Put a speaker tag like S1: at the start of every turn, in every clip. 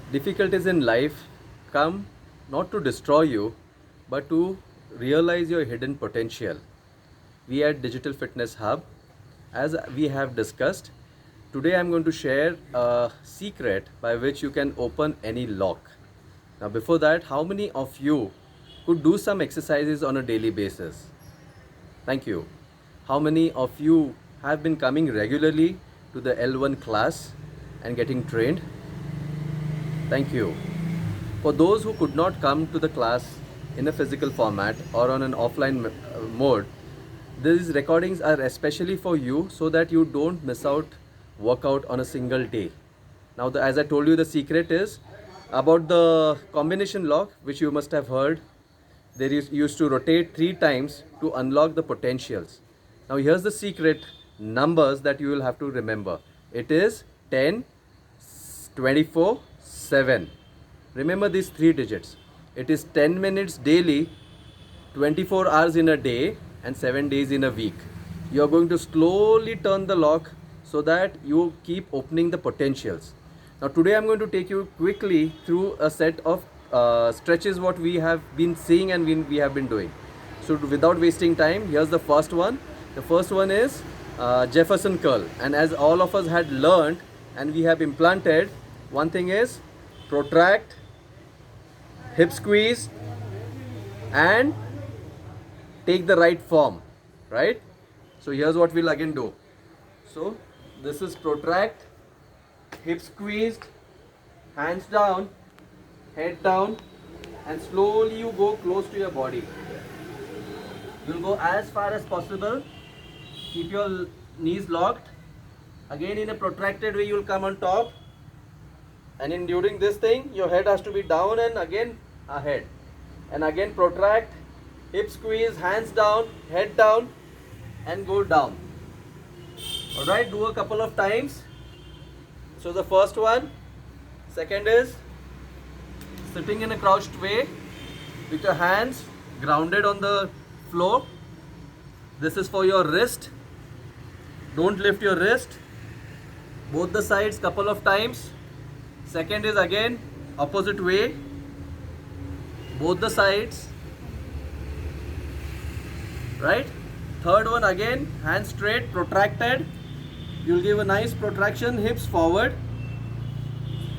S1: Difficulties in life come not to destroy you, but to realize your hidden potential. We at Digital Fitness Hub, as we have discussed, today I'm going to share a secret by which you can open any lock. Now, before that, how many of you could do some exercises on a daily basis? Thank you. How many of you have been coming regularly to the L1 class and getting trained? Thank you. For those who could not come to the class in a physical format or on an offline mode, these recordings are especially for you so that you don't miss out workout on a single day. Now, as I told you, the secret is about the combination lock, which you must have heard. They used to rotate 3 times to unlock the potentials. Now, here's the secret numbers that you will have to remember. It is 10, 24, 7. Remember these 3 digits. It is 10 minutes daily, 24 hours in a day, and 7 days in a week. You are going to slowly turn the lock so that you keep opening the potentials. Now, today I'm going to take you quickly through a set of stretches what we have been seeing and we have been doing. So, without wasting time, here's the first one. The first one is Jefferson curl, and as all of us had learned and we have implanted, one thing is protract, hip squeeze, and take the right form, right? So here's what we'll again do. So this is protract, hip squeezed, hands down, head down, and slowly you go close to your body. You'll go as far as possible. Keep your knees locked. Again, in a protracted way, you'll come on top. And in during this thing, your head has to be down and again ahead. And again protract, hip squeeze, hands down, head down, and go down. Alright, do a couple of times. So the first one. Second is sitting in a crouched way with your hands grounded on the floor. This is for your wrist. Don't lift your wrist. Both the sides couple of times. Second is again opposite way, both the sides, right? Third one again, hands straight, protracted. You'll give a nice protraction, hips forward.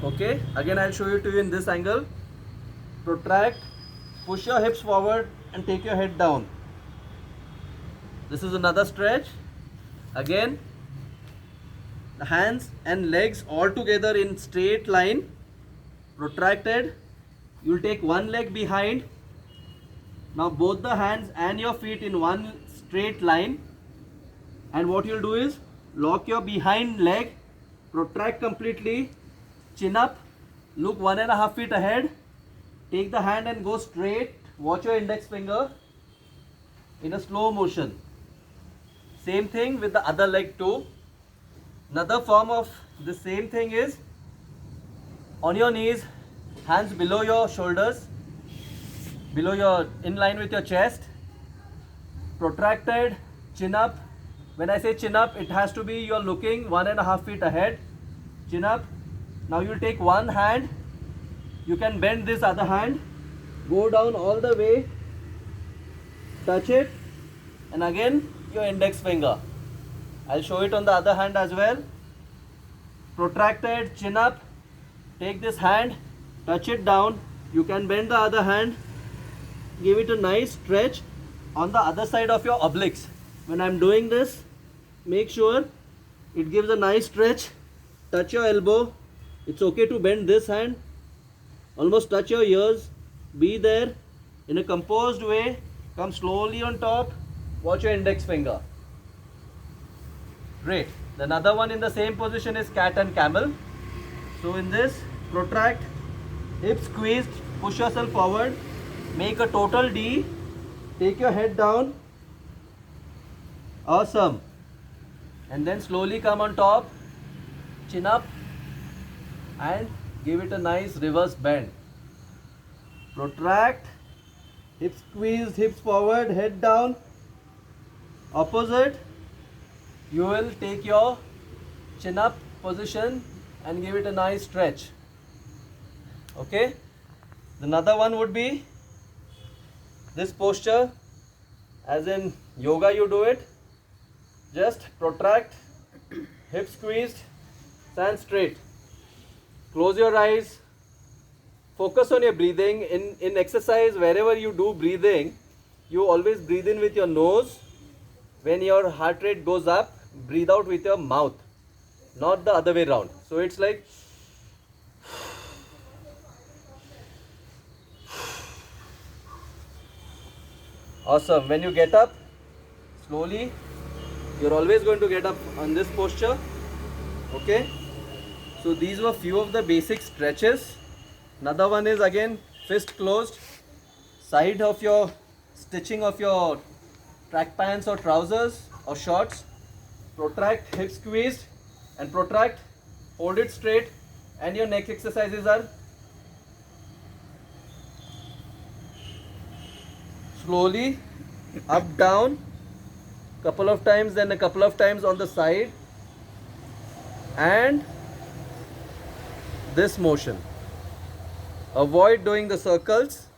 S1: Okay, again I'll show you to you in this angle. Protract, push your hips forward and take your head down. This is another stretch. Again, the hands and legs all together in straight line, protracted. You'll take one leg behind. Now both the hands and your feet in one straight line. And what you'll do is lock your behind leg, protract completely, chin up, look 1.5 feet ahead, take the hand and go straight. Watch your index finger in a slow motion. Same thing with the other leg too. Another form of the same thing is on your knees, hands below your shoulders, in line with your chest, protracted, chin up. When I say chin up, it has to be you're looking 1.5 feet ahead, chin up. Now you'll take one hand, you can bend this other hand, go down all the way, touch it, and again your index finger. I'll show it on the other hand as well. Protracted, chin up, take this hand, touch it down. You can bend the other hand, give it a nice stretch on the other side of your obliques. When I'm doing this, make sure it gives a nice stretch. Touch your elbow. It's okay to bend this hand. Almost touch your ears. Be there in a composed way. Come slowly on top. Watch your index finger. Great. Another one in the same position is cat and camel. So in this, protract, hips squeezed, push yourself forward, make a total D, take your head down. Awesome. And then slowly come on top, chin up, and give it a nice reverse bend. Protract, hips squeezed, hips forward, head down. Opposite. You will take your chin up position and give it a nice stretch. Okay. Another one would be this posture, as in yoga you do it. Just protract, hip squeezed, stand straight. Close your eyes. Focus on your breathing. In exercise, wherever you do breathing, you always breathe in with your nose. When your heart rate goes up, breathe out with your mouth, not the other way around. So it's like awesome. When you get up, slowly, you're always going to get up on this posture. Okay. So these were few of the basic stretches. Another one is again fist closed, side of your stitching of your track pants or trousers or shorts. Protract, hip squeezed, and protract, hold it straight, and your neck exercises are slowly up, down, couple of times, then a couple of times on the side, and this motion. Avoid doing the circles.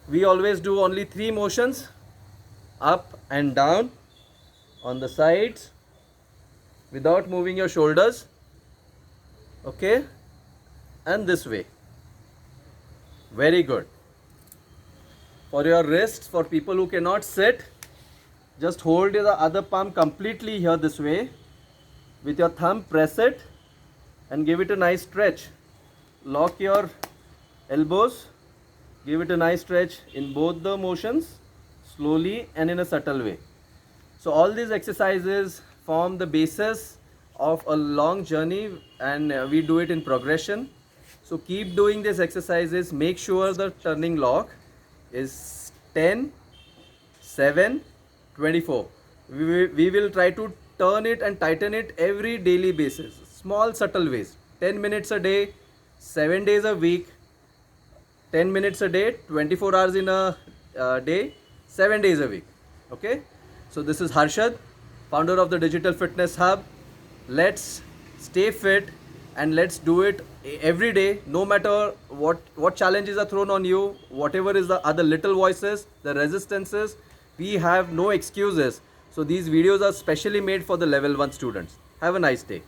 S1: We always do only 3 motions, up and down, on the sides, without moving your shoulders. Okay, and this way. Very good. For your wrists, for people who cannot sit, just hold the other palm completely here this way. With your thumb, press it and give it a nice stretch. Lock your elbows, give it a nice stretch in both the motions, slowly and in a subtle way. So all these exercises form the basis of a long journey, and we do it in progression. So keep doing these exercises. Make sure the turning lock is 10, 7, 24. We will try to turn it and tighten it every daily basis. Small subtle ways. 10 minutes a day, 7 days a week, 10 minutes a day, 24 hours in a day, 7 days a week. Okay. So this is Harshad, founder of the Digital Fitness Hub. Let's stay fit and let's do it every day, no matter what challenges are thrown on you, whatever is the other little voices, the resistances. We have no excuses. So these videos are specially made for the level 1 students. Have a nice day.